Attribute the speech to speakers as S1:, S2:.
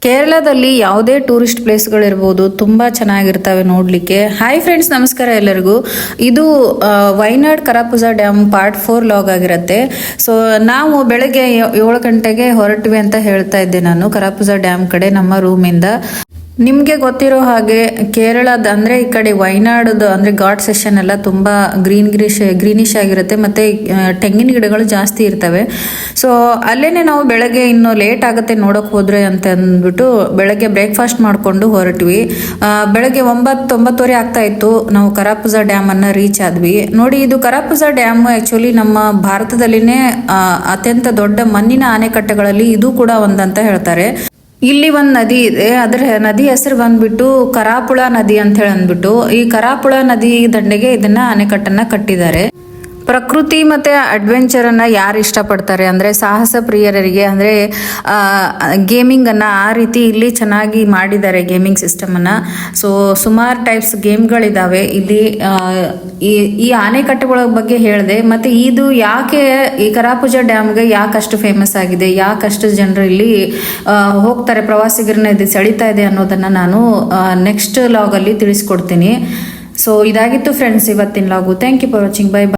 S1: ಕೇರಳದಲ್ಲಿ ಯಾವುದೇ ಟೂರಿಸ್ಟ್ ಪ್ಲೇಸ್ಗಳಿರ್ಬೋದು ತುಂಬ ಚೆನ್ನಾಗಿರ್ತವೆ ನೋಡಲಿಕ್ಕೆ. ಹಾಯ್ ಫ್ರೆಂಡ್ಸ್, ನಮಸ್ಕಾರ ಎಲ್ಲರಿಗೂ. ಇದು ವೈನಾಡ್ ಕರಾಪುಜ ಡ್ಯಾಮ್ ಪಾರ್ಟ್ 4 ಲಾಗ್ ಆಗಿರುತ್ತೆ. ಸೊ ನಾವು ಬೆಳಗ್ಗೆ 7 ಗಂಟೆಗೆ ಹೊರಟ್ವಿ ಅಂತ ಹೇಳ್ತಾ ಇದ್ದೆ ನಾನು ಕರಾಪುಜ ಡ್ಯಾಮ್ ಕಡೆ ನಮ್ಮ ರೂಮಿಂದ. ನಿಮಗೆ ಗೊತ್ತಿರೋ ಹಾಗೆ ಕೇರಳದ ಅಂದರೆ ಈ ಕಡೆ ವೈನಾಡದು ಅಂದರೆ ಘಾಟ್ ಸೆಷನ್ ಎಲ್ಲ ತುಂಬ ಗ್ರೀನಿಶ್ ಆಗಿರುತ್ತೆ ಮತ್ತು ತೆಂಗಿನ ಗಿಡಗಳು ಜಾಸ್ತಿ ಇರ್ತವೆ. ಸೊ ಅಲ್ಲೇ ನಾವು ಬೆಳಗ್ಗೆ ಇನ್ನು ಲೇಟ್ ಆಗುತ್ತೆ ನೋಡೋಕೆ ಹೋದ್ರೆ ಅಂತ ಅಂದ್ಬಿಟ್ಟು ಬೆಳಗ್ಗೆ ಬ್ರೇಕ್ಫಾಸ್ಟ್ ಮಾಡಿಕೊಂಡು ಹೊರಟ್ವಿ. ಬೆಳಗ್ಗೆ 9-9:30 ಆಗ್ತಾ ಇತ್ತು. ನಾವು ಕರಾಪುಜ ಡ್ಯಾಮನ್ನು ರೀಚ್ ಆದ್ವಿ. ನೋಡಿ, ಇದು ಕರಾಪುಜ ಡ್ಯಾಮ್ ಆ್ಯಕ್ಚುಲಿ ನಮ್ಮ ಭಾರತದಲ್ಲಿನೇ ಅತ್ಯಂತ ದೊಡ್ಡ ಮಣ್ಣಿನ ಅಣೆಕಟ್ಟೆಗಳಲ್ಲಿ ಇದು ಕೂಡ ಒಂದಂತ ಹೇಳ್ತಾರೆ. ಇಲ್ಲಿ ಒಂದು ನದಿ ಇದೆ, ಅದರ ನದಿ ಹೆಸರು ಬಂದ್ಬಿಟ್ಟು ಕರಾಪುಳ ನದಿ ಅಂತ ಹೇಳಿ ಅಂದ್ಬಿಟ್ಟು ಈ ಕರಾಪುಳ ನದಿ ದಂಡೆಗೆ ಇದನ್ನ ಅಣೆಕಟ್ಟನ್ನ ಕಟ್ಟಿದ್ದಾರೆ. ಪ್ರಕೃತಿ ಮತ್ತು ಅಡ್ವೆಂಚರನ್ನು ಯಾರು ಇಷ್ಟಪಡ್ತಾರೆ ಅಂದರೆ ಸಾಹಸ ಪ್ರಿಯರಿಗೆ, ಅಂದರೆ ಗೇಮಿಂಗನ್ನು ಆ ರೀತಿ ಇಲ್ಲಿ ಚೆನ್ನಾಗಿ ಮಾಡಿದ್ದಾರೆ ಗೇಮಿಂಗ್ ಸಿಸ್ಟಮನ್ನು. ಸೊ ಸುಮಾರು ಟೈಪ್ಸ್ ಗೇಮ್ಗಳಿದ್ದಾವೆ ಇಲ್ಲಿ. ಈ ಆಣೆಕಟ್ಟೆಗಳ ಬಗ್ಗೆ ಹೇಳಿದೆ. ಮತ್ತು ಇದು ಯಾಕೆ ಈ ಕರಾಪುಜ ಡ್ಯಾಮ್ಗೆ ಯಾಕಷ್ಟು ಫೇಮಸ್ ಆಗಿದೆ, ಯಾಕಷ್ಟು ಜನರು ಇಲ್ಲಿ ಹೋಗ್ತಾರೆ, ಪ್ರವಾಸಿಗರನ್ನ ಇದು ಸೆಳೀತಾ ಇದೆ ಅನ್ನೋದನ್ನು ನಾನು ನೆಕ್ಸ್ಟ್ ಲಾಗಲ್ಲಿ ತಿಳಿಸ್ಕೊಡ್ತೀನಿ. ಸೊ ಇದಾಗಿತ್ತು ಫ್ರೆಂಡ್ಸ್ ಇವತ್ತಿನ log. Thank you for watching. By.